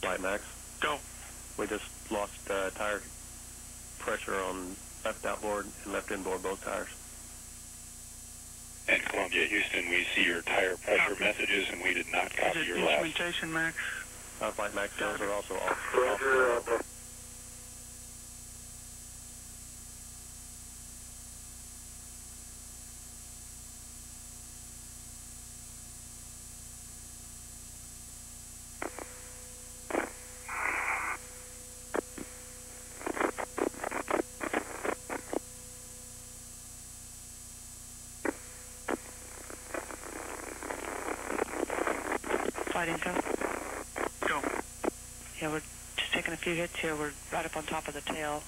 Flight Max. Go. We just lost tire pressure on left outboard and left inboard, both tires. And Columbia, Houston, we see your tire pressure messages, and we did not copy your last. Instrumentation, Max? Flight Max, those are also off. Roger. Flight income. Go. Yeah, we're just taking a few hits here. We're right up on top of the tail.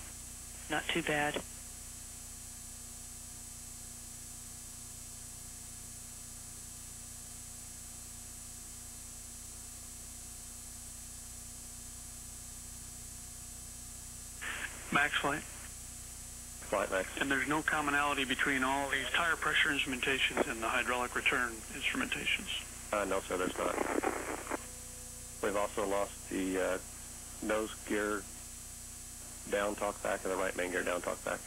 Not too bad. Max flight. Flight Max. And there's no commonality between all these tire pressure instrumentations and the hydraulic return instrumentations? No, sir, there's not. We've also lost the nose gear down talkback and the right main gear down talkback.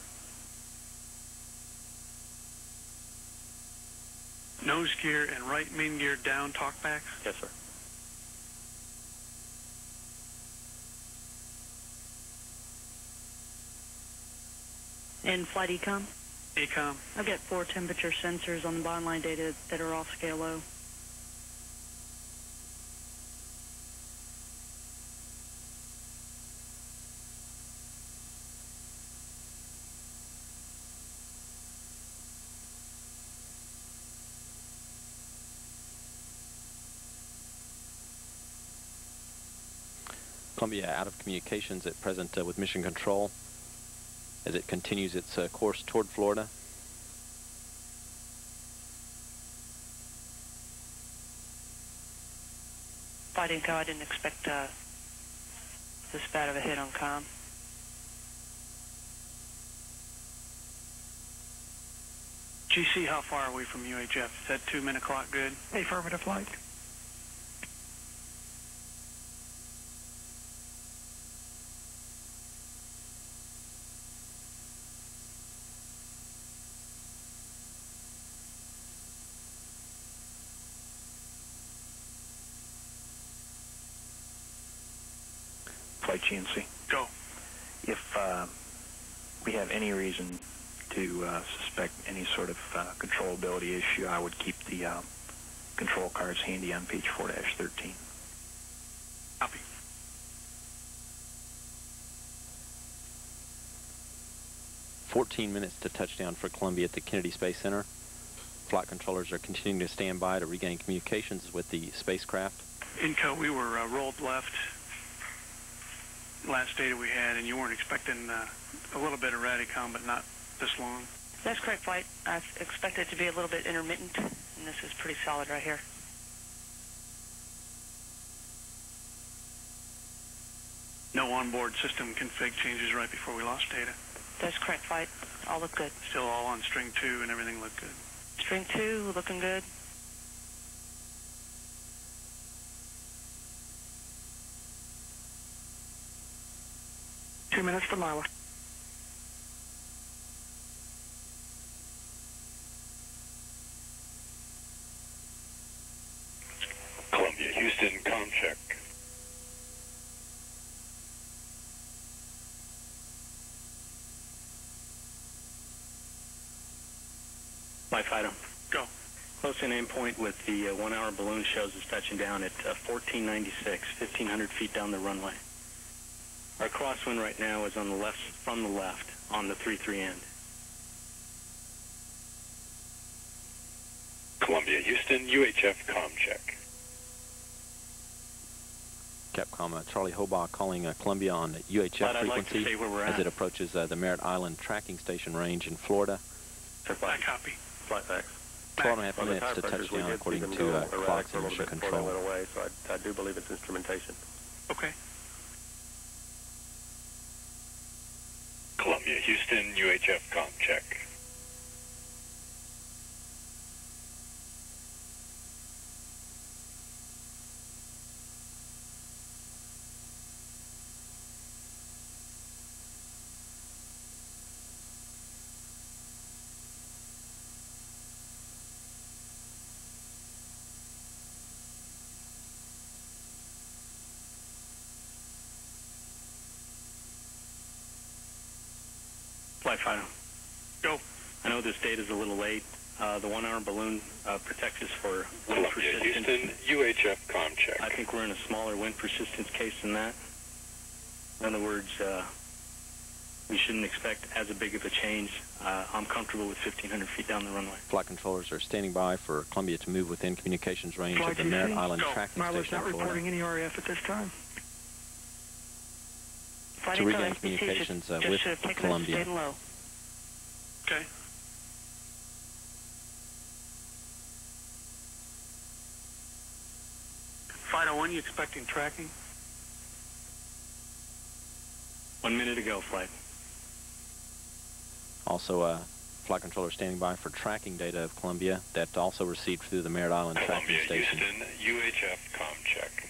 Nose gear and right main gear down talkbacks? Yes, sir. And flight ecom? Ecom. I've got 4 temperature sensors on the bottom line data that are off scale low. Columbia out of communications at present with Mission Control as it continues its course toward Florida. Flight info, I didn't expect this bad of a hit on comm. GC, how far are we from UHF? Is that 2-minute clock good? Affirmative flight. Flight GNC. Go. If we have any reason to suspect any sort of controllability issue, I would keep the control cards handy on page 4-13. Copy. "14 minutes to touchdown for Columbia at the Kennedy Space Center. Flight controllers are continuing to stand by to regain communications with the spacecraft." Inco, we were rolled left last data we had, and you weren't expecting a little bit of radicom, but not this long. That's correct, flight. I expect it to be a little bit intermittent, and this is pretty solid right here. No onboard system config changes right before we lost data. That's correct, flight. All look good. Still all on string 2 and everything looked good. String 2 looking good. Two minutes to Mila. Columbia, Houston, comm check. Life item. Go. Close-in aim point with the 1-hour balloon shows us touching down at 1496, 1,500 feet down the runway. Our crosswind right now is on the left, from the left, on the 3-3 end. Columbia, Houston, UHF comm check. Capcom Charlie Hobaugh calling Columbia on UHF I'd like to frequency see where we're as at. it approaches the Merritt Island tracking station range in Florida. I copy. Flight Max. 12.5 On the minutes tire to pressures, we touchdown did see according them to go erratic clocks for a and little mission bit before they control. went away, so I do believe it's instrumentation. Okay. Columbia, Houston, UHF comm check. Flight Fido. Go. I know this data's a little late. The 1 hour balloon protects us for wind Columbia, persistence. Houston, UHF comm check. I think we're in a smaller wind persistence case than that. In other words, we shouldn't expect as big of a change. I'm comfortable with 1,500 feet down the runway. Flight controllers are standing by for Columbia to move within communications range Flight of the Merritt GC. Island Go. tracking Milo's station not in Florida. reporting any RF at this time. Flight To Echo regain SBC communications just with should have taken Columbia. us staying low. Okay. Fido, when are you expecting tracking? 1 minute ago, flight. Also, flight controller standing by for tracking data of Columbia that also received through the Merritt Island tracking Columbia, station. Houston, UHF comm check.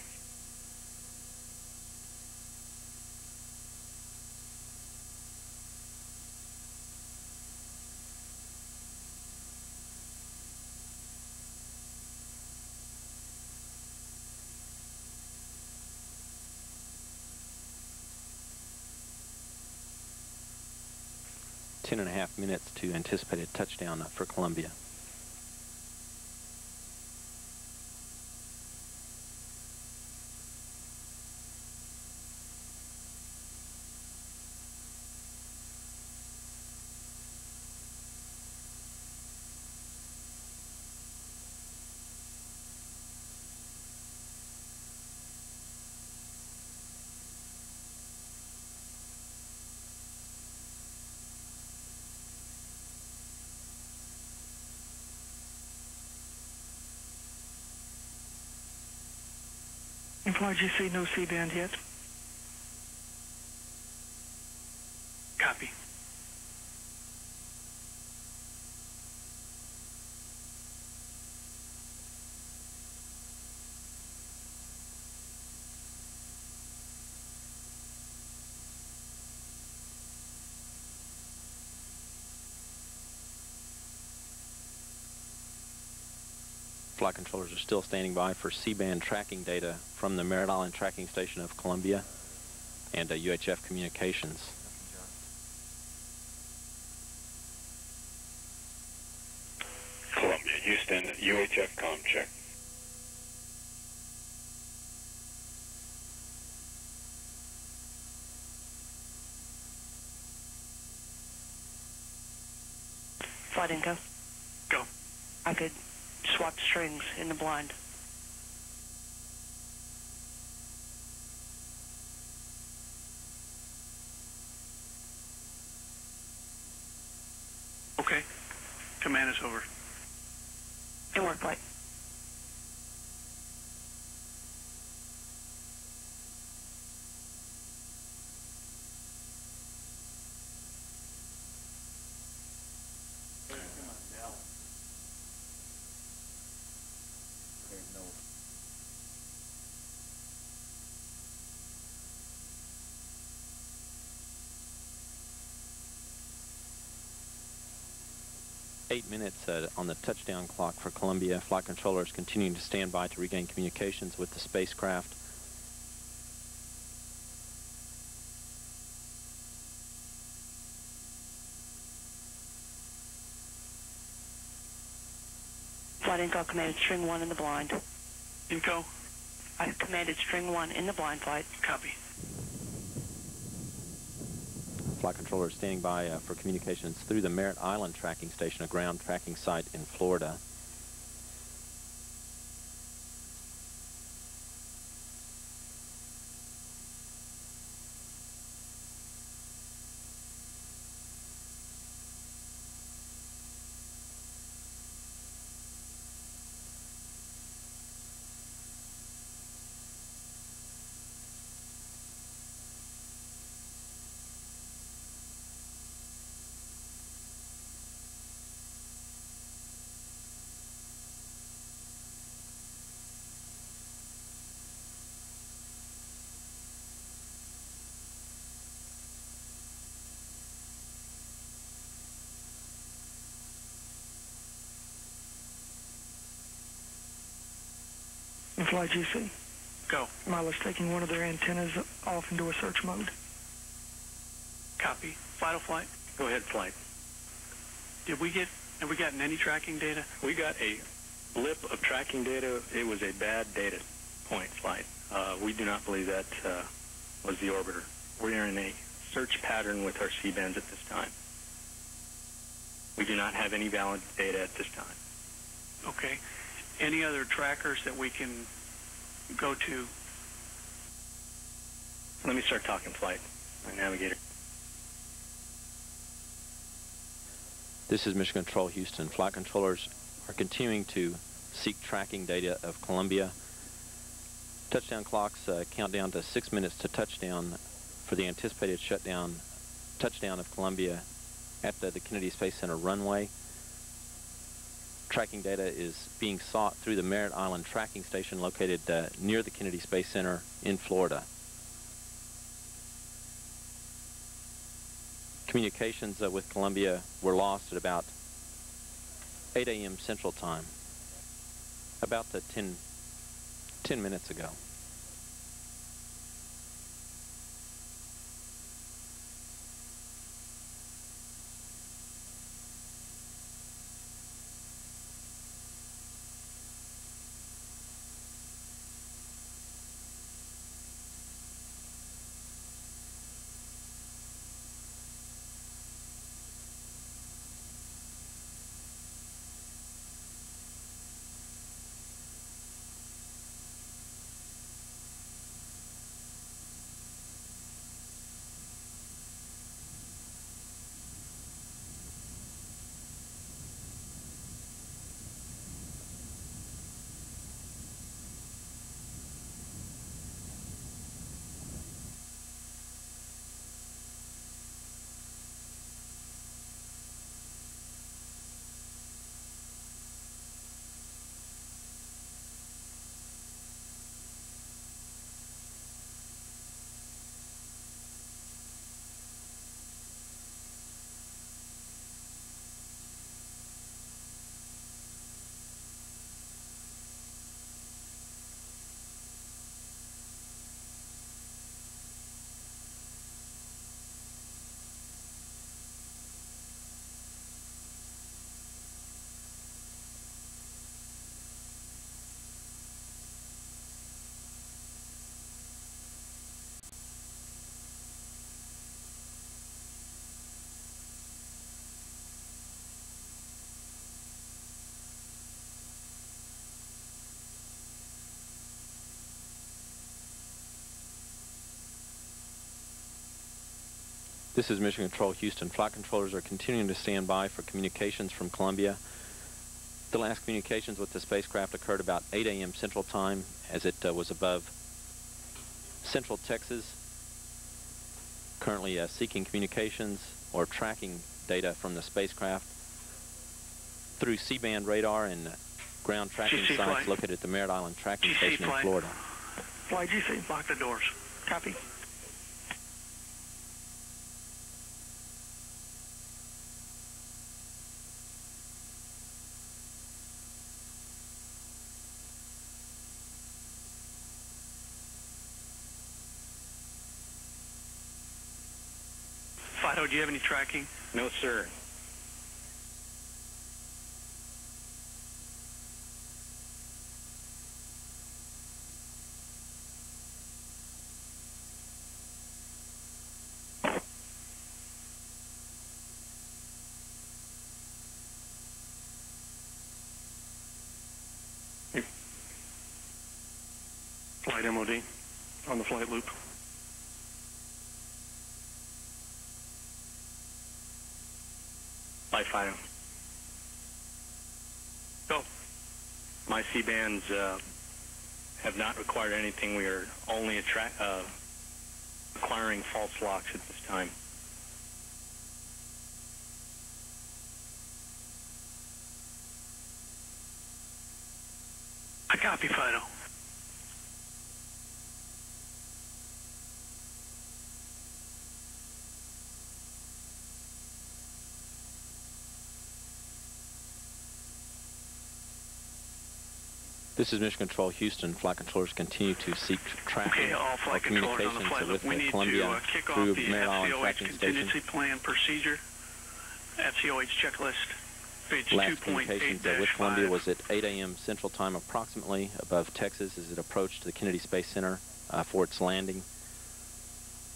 Ten and a half minutes to anticipated touchdown for Columbia. And Flight GC, no C-band yet. Copy. Flight controllers are still standing by for C-band tracking data from the Merritt Island tracking station of Columbia and UHF communications. Columbia, Houston, UHF comm check. Flight Inco. Go. I could swap strings in the blind. Okay. Command is over. Good work, Flight. Eight minutes on the touchdown clock for Columbia. Flight controllers continuing to stand by to regain communications with the spacecraft. Flight Inco commanded string 1 in the blind. Inco. I commanded string 1 in the blind, Flight. Copy. Flight controllers standing by for communications through the Merritt Island tracking station, a ground tracking site in Florida. And Flight GC. Go. Milo's taking one of their antennas off into a search mode. Copy. Vital flight. Go ahead, flight. Have we gotten any tracking data? We got a blip of tracking data. It was a bad data point flight. We do not believe that was the orbiter. We're in a search pattern with our C-bands at this time. We do not have any valid data at this time. Okay. Any other trackers that we can go to? Let me start talking flight, my navigator. This is Mission Control Houston. Flight controllers are continuing to seek tracking data of Columbia. Touchdown clocks count down to 6 minutes to touchdown for the anticipated touchdown of Columbia at the Kennedy Space Center runway. Tracking data is being sought through the Merritt Island tracking station located near the Kennedy Space Center in Florida. Communications with Columbia were lost at about 8 a.m. Central Time, about 10 minutes ago. This is Mission Control Houston. Flight controllers are continuing to stand by for communications from Columbia. The last communications with the spacecraft occurred about 8 a.m. Central Time as it was above Central Texas. Currently seeking communications or tracking data from the spacecraft through C-band radar and ground tracking GC sites flight. located at the Merritt Island tracking GC station flight. in Florida. Flight GC. Lock the doors. Copy. Fido, do you have any tracking? No, sir. Flight MOD on the flight loop. Flight Fido. Go. My C-bands have not required anything. We are only acquiring false locks at this time. I copy, Fido. This is Mission Control Houston. Flight controllers continue to seek tracking Okay, all or flight controllers on the communications flight loop. with We need Columbia to kick off through the Merritt Island FCOX tracking station. contingency plan procedure. FCOH checklist, page Last communications 2.8-5. with Columbia was at 8 a.m. Central Time approximately above Texas as it approached the Kennedy Space Center for its landing.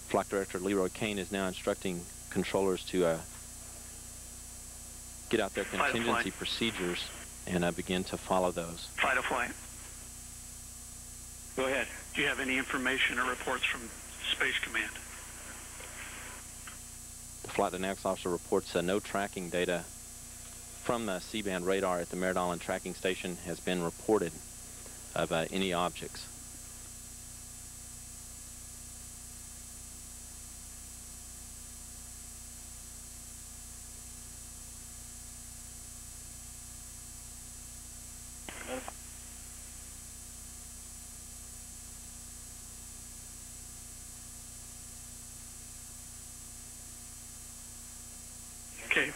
Flight Director Leroy Kane is now instructing controllers to get out their contingency procedures and begin to follow those. Fight or flight. Go ahead. Do you have any information or reports from Space Command? The Flight Dynamics Officer reports no tracking data from the C-band radar at the Merritt Island Tracking Station has been reported of any objects. Okay.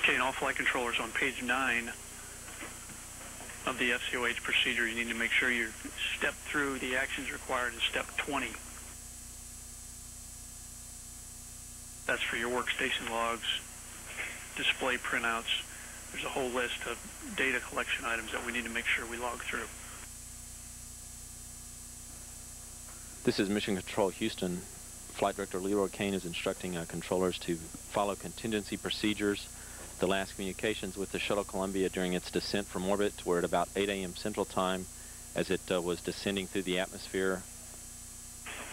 Okay, and all flight controllers on page 9 of the FCOH procedure, you need to make sure you step through the actions required in step 20. That's for your workstation logs, display printouts. There's a whole list of data collection items that we need to make sure we log through. This is Mission Control Houston. Flight Director Leroy Kane is instructing controllers to follow contingency procedures. The last communications with the Shuttle Columbia during its descent from orbit were at about 8 a.m. Central Time as it was descending through the atmosphere.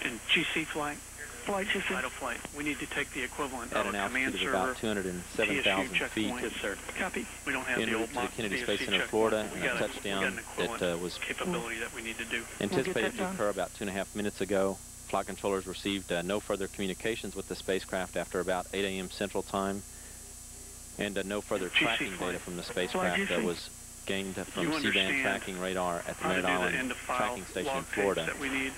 And GC flight? Flight GC. Vital flight. We need to take the equivalent At of an a command altitude of server, about 207,000 feet. Yes, sir. Copy. We don't have En the route old to the Kennedy Space DSC Center, checkpoint. Florida, We and a got touchdown an equivalent that was capability that we need to do. anticipated to occur about 2.5 minutes ago. Flight controllers received no further communications with the spacecraft after about 8 a.m. Central Time, and no further tracking data from the spacecraft that was gained from C-band tracking radar at the Merritt Island Tracking Station in Florida. That we need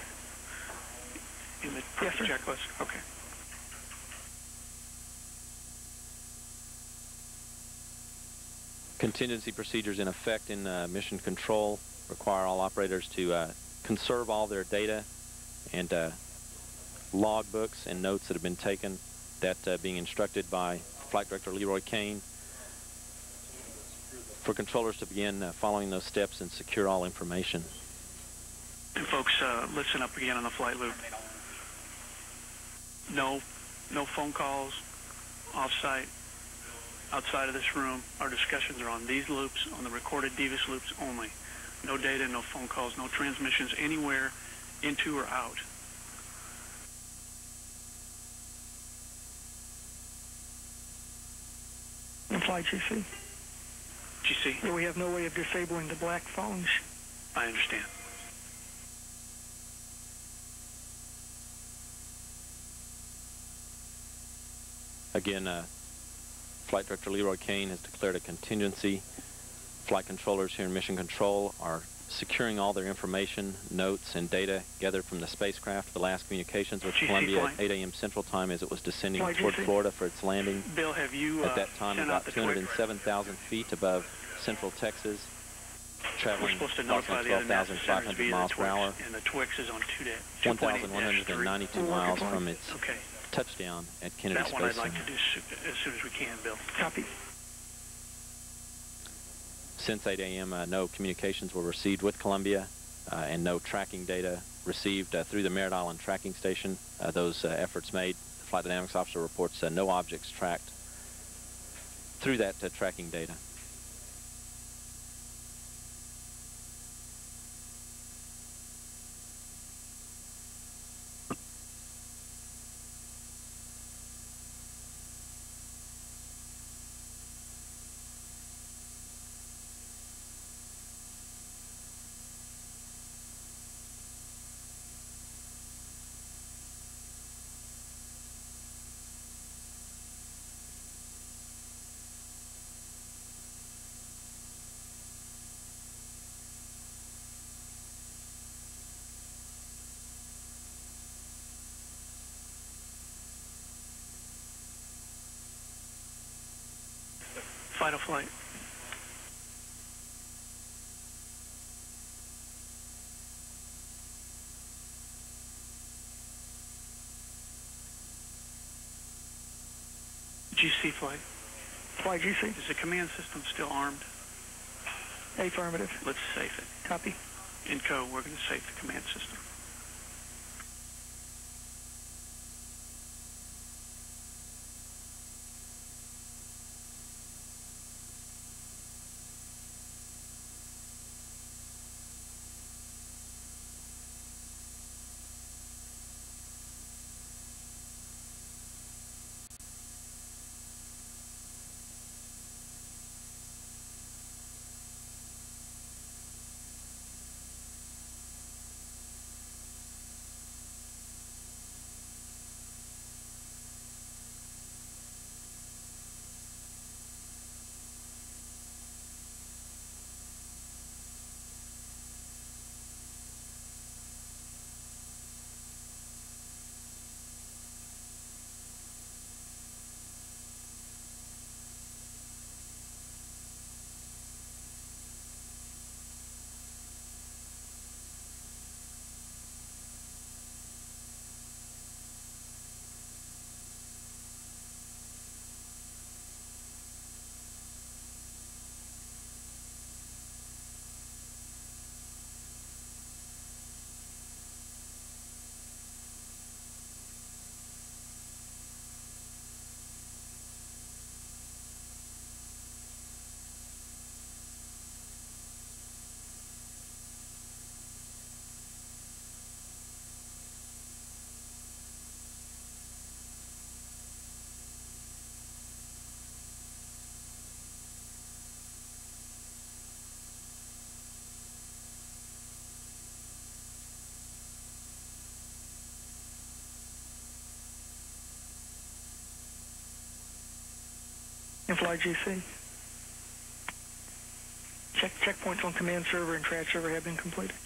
in the checklist. Okay. Contingency procedures in effect in mission control require all operators to conserve all their data and log books and notes that have been taken, that being instructed by Flight Director Leroy Kane, for controllers to begin following those steps and secure all information. And folks, listen up again on the flight loop. No phone calls off-site, outside of this room. Our discussions are on these loops, on the recorded DVIS loops only. No data, no phone calls, no transmissions anywhere into or out. And flight GC. GC? Yeah, we have no way of disabling the black phones. I understand. Again, Flight Director Leroy Kane has declared a contingency. Flight controllers here in Mission Control are securing all their information, notes, and data gathered from the spacecraft. The last communications with Columbia at 8 a.m. Central Time as it was descending toward Florida for its landing. Bill, have you at that time about 207,000 feet above Central Texas, traveling approximately 12,500 miles per hour, and the Twix is on 1,192 miles from its touchdown at Kennedy Space Center. That one I'd like to do as soon as we can, Bill. Copy. Since 8 a.m., no communications were received with Columbia and no tracking data received through the Merritt Island tracking station. Those efforts made, the Flight Dynamics Officer reports no objects tracked through that tracking data. Final flight. GC flight. Flight GC. Is the command system still armed? Affirmative. Let's safe it. Copy. In code, we're going to safe the command system. And flight GC. Checkpoints on command server and trad server have been completed.